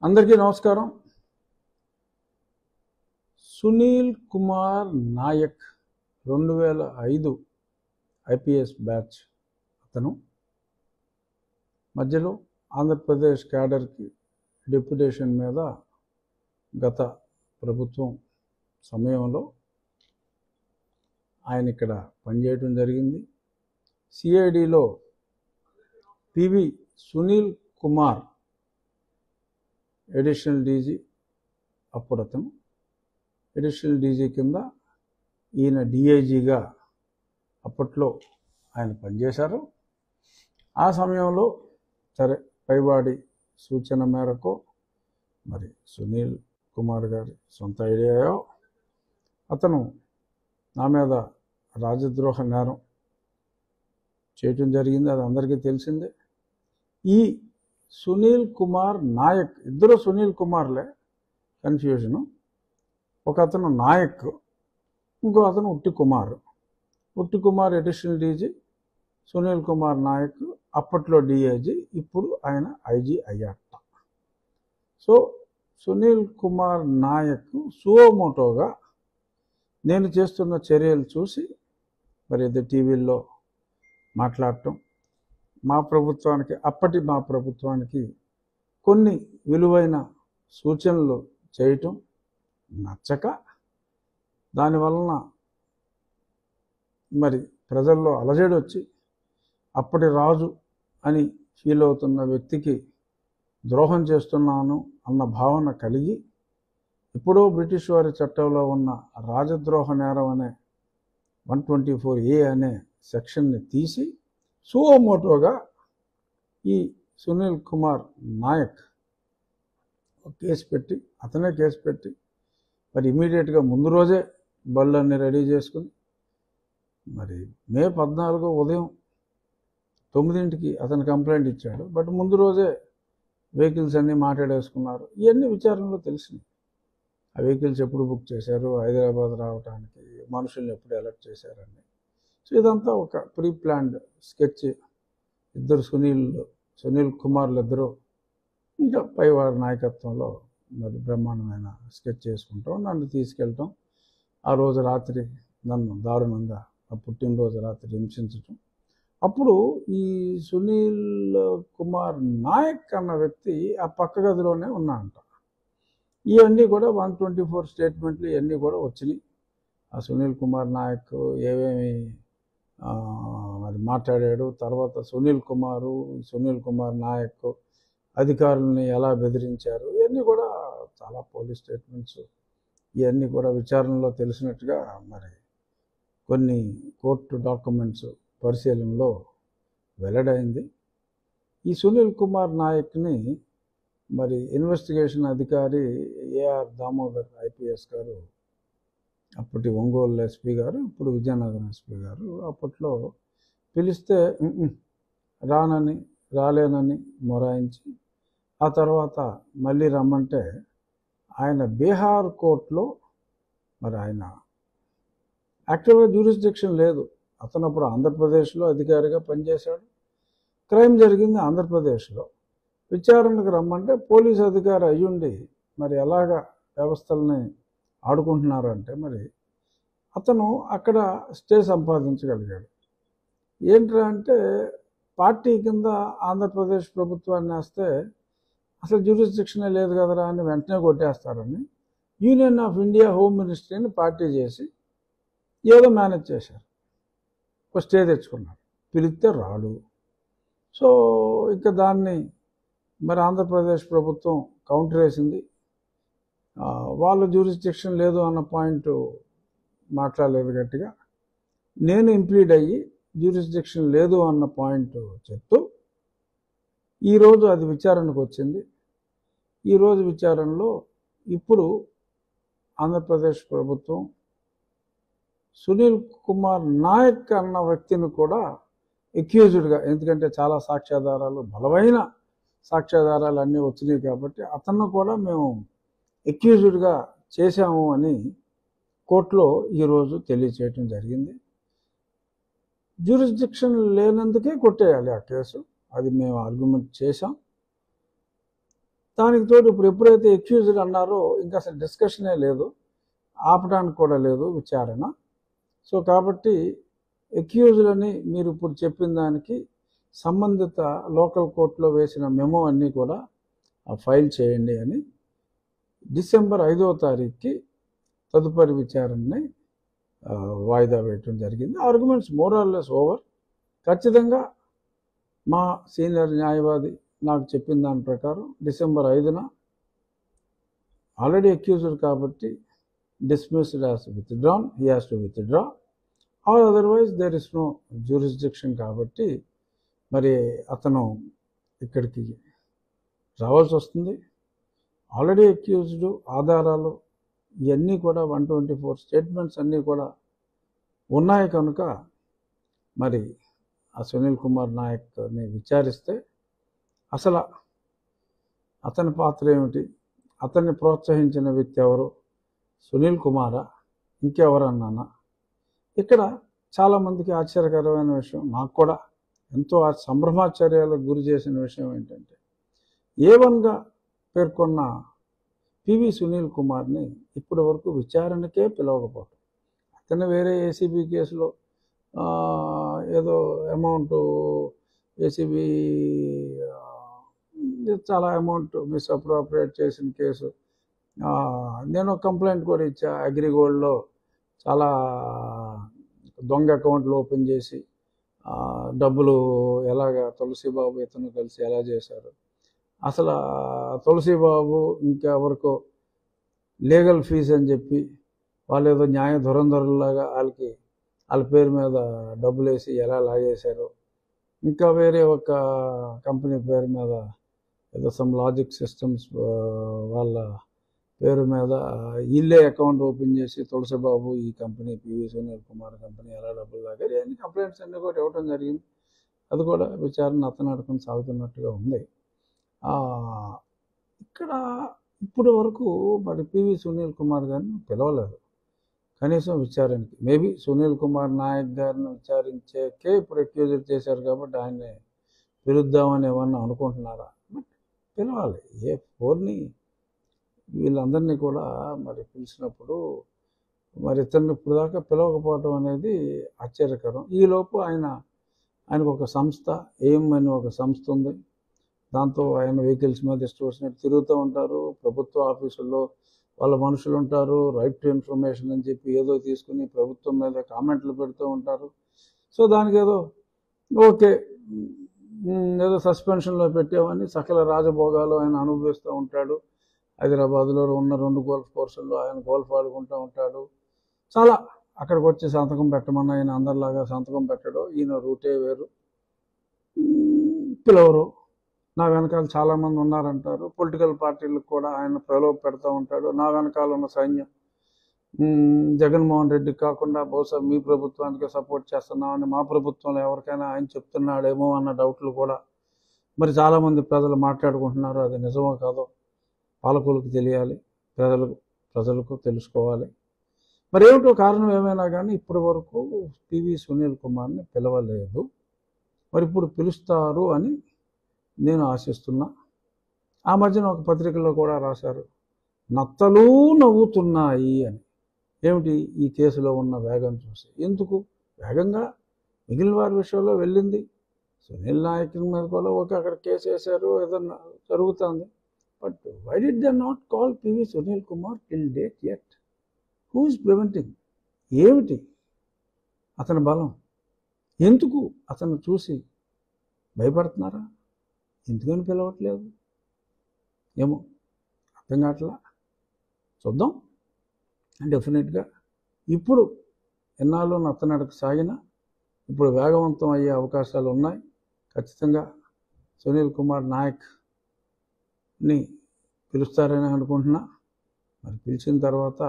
అందరికీ నమస్కారం. Sunil Kumar Nayak 2005 IPS batch. అతను మధ్యలో ఆంధ్రప్రదేశ్ క్యాడర్కి డెప్యుటేషన్ మీద గత ప్రభుత్వం సమయంలో ఆయన ఇక్కడ పనిచేయడం జరిగింది. సిఐడిలో PV Sunil Kumar additional DG, అప్పుడు అతను అడిషనల్ డీజీ కింద ఈయన డిఐజీగా అప్పట్లో ఆయన పనిచేశారు. ఆ సమయంలో సరే పైవాడి సూచన మేరకు మరి సునీల్ కుమార్ గారి సొంత ఐడియాయో అతను నా మీద రాజద్రోహ నేరం చేయటం జరిగింది. అది అందరికీ తెలిసిందే. ఈ సునీల్ కుమార్ నాయక్, ఇద్దరు సునీల్ కుమార్లే, కన్ఫ్యూజను. ఒక అతను నాయక్, ఇంకో అతను ఉట్టి కుమార్. ఉట్టి కుమార్ అడిషనల్ డీజీ, సునీల్ కుమార్ నాయక్ అప్పట్లో డిఐజీ, ఇప్పుడు ఆయన ఐజీ అయ్యాట. సో సునీల్ కుమార్ నాయక్ సువోమోటోగా నేను చేస్తున్న చర్యలు చూసి మరి ఇది టీవీల్లో మాట్లాడటం, మా ప్రభుత్వానికి కొన్ని విలువైన సూచనలు చేయటం నచ్చక, దానివలన మరి ప్రజల్లో అలజడి వచ్చి అప్పటి రాజు అని ఫీల్ అవుతున్న వ్యక్తికి ద్రోహం చేస్తున్నాను అన్న భావన కలిగి ఎప్పుడో బ్రిటిష్ వారి చట్టంలో ఉన్న రాజద్రోహ నేరం అనే 124A అనే సెక్షన్ని తీసి సువోమోటోగా ఈ సునీల్ కుమార్ నాయక్ కేసు పెట్టి, అతనే కేసు పెట్టి మరి ఇమీడియట్గా ముందు రోజే బళ్ళన్నీ రెడీ చేసుకుని మరి మే 14 ఉదయం 9ంటికి అతను కంప్లైంట్ ఇచ్చాడు. బట్ ముందు రోజే వెహికల్స్ అన్నీ మాట్లాడేసుకున్నారు. ఇవన్నీ విచారణలో తెలిసినాయి. ఆ వెహికల్స్ ఎప్పుడు బుక్ చేశారు, హైదరాబాద్ రావడానికి మనుషుల్ని ఎప్పుడు అలర్ట్ చేశారని. సో ఇదంతా ఒక ప్రీ ప్లాన్డ్ స్కెచ్. ఇద్దరు సునీల్ కుమార్లు ఇద్దరు ఇంకా పైవారి నాయకత్వంలో మరి బ్రహ్మాండమైన స్కెచ్ చేసుకుంటాం, నన్ను తీసుకెళ్ళటం, ఆ రోజు రాత్రి నన్ను దారుణంగా ఆ పుట్టినరోజు రాత్రి హింసించటం. అప్పుడు ఈ సునీల్ కుమార్ నాయక్ అన్న వ్యక్తి ఆ పక్క గదిలోనే ఉన్నాడంట. ఇవన్నీ కూడా 124 స్టేట్మెంట్లు ఇవన్నీ కూడా వచ్చినాయి. ఆ సునీల్ కుమార్ నాయక్ ఏమేమి మరి మాట్లాడాడు, తర్వాత సునీల్ కుమార్ నాయక్ అధికారులని ఎలా బెదిరించారు, ఇవన్నీ కూడా చాలా పోలీస్ స్టేట్మెంట్స్. ఇవన్నీ కూడా విచారణలో తెలిసినట్టుగా మరి కొన్ని కోర్టు డాక్యుమెంట్స్ పరిశీలనలో వెల్లడైంది. ఈ సునీల్ కుమార్ నాయక్ని మరి ఇన్వెస్టిగేషన్ అధికారి ఏఆర్ దామోదర్ ఐపీఎస్ గారు, అప్పటి ఒంగోలు ఎస్పీ గారు, ఇప్పుడు విజయనగరం ఎస్పీ గారు, అప్పట్లో పిలిస్తే రాలేనని మొరాయించి, ఆ తర్వాత మళ్ళీ రమ్మంటే ఆయన బీహార్ కోర్టులో మరి ఆయన యాక్టివ్గా జ్యూరిస్డిక్షన్ లేదు. అతను అప్పుడు ఆంధ్రప్రదేశ్లో అధికారిగా పనిచేశాడు. క్రైమ్ జరిగింది ఆంధ్రప్రదేశ్లో. విచారణకు రమ్మంటే పోలీసు అధికారి అయ్యుండి మరి ఎలాగా వ్యవస్థల్ని ఆడుకుంటున్నారు అంటే మరి అతను అక్కడ స్టే సంపాదించగలిగాడు. ఏంట్రా అంటే పార్టీ కింద ఆంధ్రప్రదేశ్ ప్రభుత్వాన్ని వేస్తే అసలు జ్యూరిస్డిక్షనే లేదు కదరా అని వెంటనే కొట్టేస్తారని యూనియన్ ఆఫ్ ఇండియా హోమ్ మినిస్ట్రీని పార్టీ చేసి ఏదో మేనేజ్ చేశారు. ఒక స్టే తెచ్చుకున్నాడు, పిలిస్తే రాడు. సో ఇక దాన్ని మరి ఆంధ్రప్రదేశ్ ప్రభుత్వం కౌంటర్ వేసింది. వాళ్ళ జ్యూరిస్డిక్షన్ లేదు అన్న పాయింట్ మాట్లాడలేదు గట్టిగా. నేను ఇంప్లీడ్ అయ్యి జ్యూరిస్డిక్షన్ లేదు అన్న పాయింట్ చెప్తూ ఈరోజు అది విచారణకు వచ్చింది. ఈరోజు విచారణలో ఇప్పుడు ఆంధ్రప్రదేశ్ ప్రభుత్వం సునీల్ కుమార్ నాయక్ అన్న వ్యక్తిని కూడా ఎక్యూజ్డ్గా, ఎందుకంటే చాలా సాక్ష్యాధారాలు, బలమైన సాక్ష్యాధారాలు అన్నీ వచ్చినాయి కాబట్టి అతన్ని కూడా మేము ఎక్యూజ్డ్గా చేశాము అని కోర్టులో ఈరోజు తెలియచేయటం జరిగింది. జ్యూరిస్డిక్షన్ లేనందుకే కొట్టేయాలి ఆ కేసు, అది మేము ఆర్గ్యుమెంట్ చేశాం. దానికి తోడు ఇప్పుడు ఎప్పుడైతే ఎక్యూజ్డ్ అన్నారో ఇంకా అసలు డిస్కషనే లేదు, ఆపడానికి కూడా లేదు విచారణ. సో కాబట్టి ఎక్యూజ్డ్ని మీరు ఇప్పుడు చెప్పిన దానికి సంబంధిత లోకల్ కోర్టులో వేసిన మెమో అన్నీ కూడా ఫైల్ చేయండి అని డిసెంబర్ 5వ తారీఖుకి తదుపరి విచారణని వాయిదా వేయటం జరిగింది. Arguments more or less over. ఖచ్చితంగా మా సీనియర్ న్యాయవాది నాకు చెప్పిన దాని ప్రకారం డిసెంబర్ 5న ఆల్రెడీ అక్యూజ్డ్ కాబట్టి dismissed as withdrawn, he has to withdraw or otherwise there is no jurisdiction కాబట్టి మరి అతను ఇక్కడికి రావాల్సి వస్తుంది. ఆల్రెడీ అక్యూజ్డ్, ఆధారాలు ఇవన్నీ కూడా 124 స్టేట్మెంట్స్ అన్నీ కూడా ఉన్నాయి కనుక మరి ఆ సునీల్ కుమార్ నాయక్ని విచారిస్తే అసలు అతని పాత్ర ఏమిటి, అతన్ని ప్రోత్సహించిన వ్యక్తి ఎవరు, సునీల్ కుమారా ఇంకెవరన్నానా? ఇక్కడ చాలామందికి ఆశ్చర్యకరమైన విషయం, నాకు కూడా ఎంతో సంభ్రమాశ్చర్యాలకు గురి చేసిన విషయం ఏంటంటే A1గా పేర్కొన్న పివి సునీల్ కుమార్ని ఇప్పటి వరకు విచారణకే పిలవకపోవటం. అతను వేరే ఏసీబీ కేసులో ఏదో అమౌంట్ ఏసీబీ చాలా అమౌంట్ మిస్అప్రోప్రియేట్ చేసిన కేసు, నేను కంప్లైంట్ కూడా ఇచ్చా. అగ్రిగోల్డ్లో చాలా దొంగ అకౌంట్లు ఓపెన్ చేసి డబ్బులు ఎలాగా తులసిబాబు ఇతను కలిసి ఎలా చేశారు, అసలు తులసిబాబు ఇంకెవరికో లీగల్ ఫీజు అని చెప్పి వాళ్ళు ఏదో న్యాయ ధురంధరులాగా వాళ్ళ పేరు మీద డబ్బులు వేసి ఎలా లాగేశారు, ఇంకా వేరే ఒక కంపెనీ పేరు మీద ఏదో సమ్ లాజిక్ సిస్టమ్స్ వాళ్ళ పేరు మీద వీళ్ళే అకౌంట్ ఓపెన్ చేసి తులసిబాబు ఈ company PV Sunil Kumar company ఎలా డబ్బులు లాగారు, ఇవన్నీ కంప్లైంట్స్ అన్నీ కూడా ఇవ్వడం జరిగింది. అది కూడా విచారణ అతను అడుగుని సాగుతున్నట్టుగా ఉంది. ఇక్కడ ఇప్పటి వరకు మరి పివి సునీల్ కుమార్ గారిని పిలవలేదు కనీసం విచారణకి. మేబీ సునీల్ కుమార్ నాయక్ గారిని విచారించేకే ఇప్పుడు అక్యూజ్ చేశారు కాబట్టి ఆయన్ని పిలుద్దామని ఏమన్నా అనుకుంటున్నారా? బట్ పిలవాలి. A4ని వీళ్ళందరినీ కూడా మరి పిలిచినప్పుడు మరి ఇతన్ని ఇప్పుడు దాకా పిలవకపోవడం అనేది ఆశ్చర్యకరం. ఈలోపు ఆయనకు ఒక సంస్థ ఎయిమ్ అని ఒక సంస్థ ఉంది. దాంతో ఆయన వెహికల్స్ మీద ఇష్టం వచ్చినట్టు తిరుగుతూ ఉంటారు. ప్రభుత్వ ఆఫీసుల్లో వాళ్ళ మనుషులు ఉంటారు. రైట్ టు ఇన్ఫర్మేషన్ అని చెప్పి ఏదో తీసుకుని ప్రభుత్వం మీద కామెంట్లు పెడుతూ ఉంటారు. సో దానికి ఏదో ఓకే ఏదో సస్పెన్షన్లో పెట్టామని సకల రాజభోగాలు ఆయన అనుభవిస్తూ ఉంటాడు. హైదరాబాద్లో ఉన్న 2 గోల్ఫ్ కోర్సుల్లో ఆయన గోల్ఫ్ ఆడుకుంటూ ఉంటాడు. చాలా అక్కడికి వచ్చి సంతకం పెట్టమన్నా ఆయన అందరిలాగా సంతకం పెట్టడం, ఈయన రూటే వేరు. పిలవరు. నా వెనకాల చాలామంది ఉన్నారంటారు. పొలిటికల్ పార్టీలకు కూడా ఆయన ప్రలోభ పెడతా ఉంటాడు. నా వెనకాల ఉన్న సైన్యం జగన్మోహన్ రెడ్డికి కాకుండా బహుశా మీ ప్రభుత్వానికి సపోర్ట్ చేస్తున్నామని మా ప్రభుత్వంలో ఎవరికైనా ఆయన చెప్తున్నాడేమో అన్న డౌట్లు కూడా మరి చాలామంది ప్రజలు మాట్లాడుకుంటున్నారు. అది నిజమో కాదో పాలకులకు తెలియాలి, ప్రజలకు తెలుసుకోవాలి. మరి ఏమిటో కారణం ఏమైనా కానీ ఇప్పటి వరకు పివి సునీల్ కుమార్ని పిలవలేదు. మరి ఇప్పుడు పిలుస్తారు అని నేను ఆశిస్తున్నా. ఆ మధ్యన ఒక పత్రికలో కూడా రాశారు, నత్తలు నవ్వుతున్నాయి అని. ఏమిటి ఈ కేసులో ఉన్న వేగం చూసి? ఎందుకు వేగంగా మిగిలిన వారి విషయంలో వెళ్ళింది, సునీల్ నాయక్ మీద కూడా అక్కడ కేసు వేశారు, ఏదన్నా జరుగుతుంది. But why did they not call PV Sunil Kumar till date yet? Who is preventing? ఏమిటి అతని బలం? ఎందుకు అతను చూసి భయపడుతున్నారా? ఎందుకని పిలవట్లేదు ఏమో అర్థం కావట్లా. చూద్దాం. డెఫినెట్గా ఇప్పుడు ఎన్నాళ్ళు నత్తనడక సాగినా ఇప్పుడు వేగవంతం అయ్యే అవకాశాలు ఉన్నాయి. ఖచ్చితంగా సునీల్ కుమార్ నాయక్ని పిలుస్తారని అనుకుంటున్నా. మరి పిలిచిన తర్వాత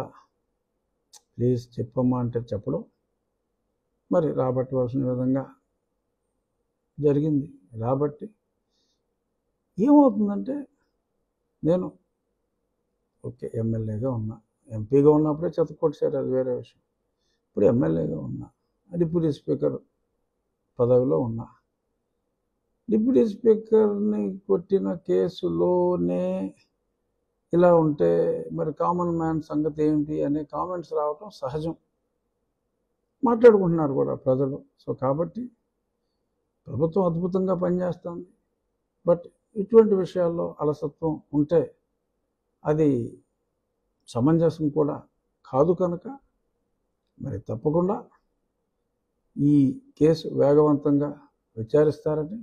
ప్లీజ్ చెప్పమ్మా అంటే చెప్పడం, మరి రాబట్టవలసిన విధంగా జరిగింది. రాబట్టి ఏమవుతుందంటే నేను ఓకే ఎమ్మెల్యేగా ఉన్నా, ఎంపీగా ఉన్నప్పుడే చెత్తకొట్టేశారు, అది వేరే విషయం. ఇప్పుడు ఎమ్మెల్యేగా ఉన్నా, డిప్యూటీ స్పీకర్ పదవిలో ఉన్నా. డిప్యూటీ స్పీకర్ని కొట్టిన కేసులోనే ఇలా ఉంటే మరి కామన్ మ్యాన్ సంగతి ఏంటి అనే కామెంట్స్ రావటం సహజం. మాట్లాడుకుంటున్నారు కూడా ప్రజలు. సో కాబట్టి ప్రభుత్వం అద్భుతంగా పనిచేస్తుంది. బట్ ఇటువంటి విషయాల్లో అలసత్వం ఉంటే అది సమంజసం కూడా కాదు కనుక మరి తప్పకుండా ఈ కేసు వేగవంతంగా విచారిస్తారని,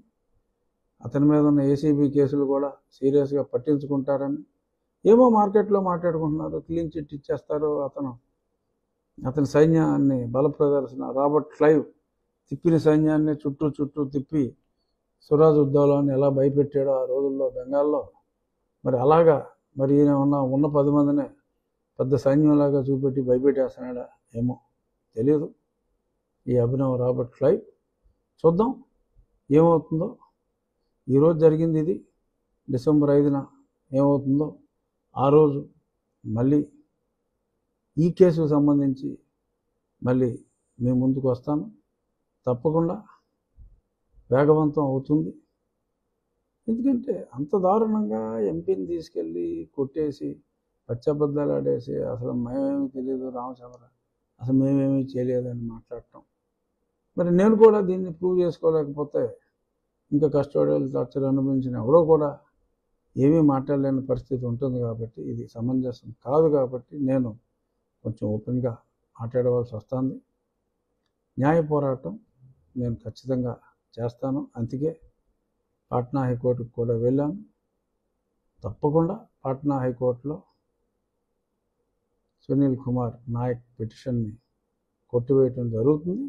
అతని మీద ఉన్న ఏసీబీ కేసులు కూడా సీరియస్గా పట్టించుకుంటారని, ఏమో మార్కెట్లో మాట్లాడుకుంటున్నారు, క్లీన్ చిట్ ఇచ్చేస్తారు, అతని సైన్యాన్ని బల ప్రదర్శన, రాబర్ట్ క్లైవ్ తిప్పిన సైన్యాన్ని చుట్టూ తిప్పి సురాజ్ ఉద్దౌలాన్ని ఎలా భయపెట్టాడో ఆ రోజుల్లో బెంగాల్లో, మరి అలాగా మరి ఈయన ఉన్న 10 మందినే పెద్ద సైన్యంలాగా చూపెట్టి భయపెట్టేస్తున్నాడా ఏమో తెలియదు ఈ అభినవ్ రాబర్ట్ క్లైవ్. చూద్దాం ఏమవుతుందో. ఈరోజు జరిగింది ఇది, డిసెంబర్ 5న ఏమవుతుందో ఆ రోజు మళ్ళీ ఈ కేసుకు సంబంధించి మళ్ళీ మీ ముందుకు వస్తాను. తప్పకుండా వేగవంతం అవుతుంది. ఎందుకంటే అంత దారుణంగా ఎంపీని తీసుకెళ్ళి కొట్టేసి పచ్చబద్దాలు ఆడేసి అసలు మేమేమీ తెలియదు రామచంద్ర, అసలు మేమేమీ చేయలేదని మాట్లాడటం. మరి నేను కూడా దీన్ని ప్రూవ్ చేసుకోలేకపోతే ఇంకా కస్టోడియల్ టార్చర్ అనుభవించిన ఎవరో కూడా ఏమీ మాట్లాడలేని పరిస్థితి ఉంటుంది. కాబట్టి ఇది సమంజసం కాదు. కాబట్టి నేను కొంచెం ఓపెన్గా మాట్లాడవలసి వస్తుంది. న్యాయ పోరాటం నేను ఖచ్చితంగా చేస్తాను. అందుకే పాట్నా హైకోర్టుకు కూడా వెళ్ళాను. తప్పకుండా పాట్నా హైకోర్టులో సునీల్ కుమార్ నాయక్ పిటిషన్ని కొట్టివేయటం జరుగుతుంది.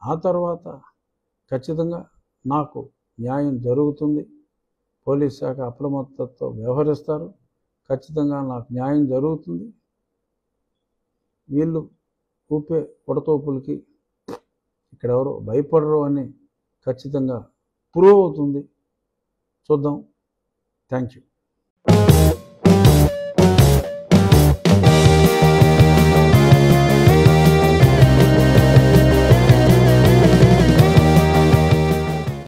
ఆ తర్వాత ఖచ్చితంగా నాకు న్యాయం జరుగుతుంది. పోలీస్ శాఖ అప్రమత్తతో వ్యవహరిస్తారు. ఖచ్చితంగా నాకు న్యాయం జరుగుతుంది. వీళ్ళు ఊపే ఉడతోపులకి ఇక్కడెవరో భయపడరు అని ఖచ్చితంగా ప్రూవ్ అవుతుంది. చూద్దాం. Thank you.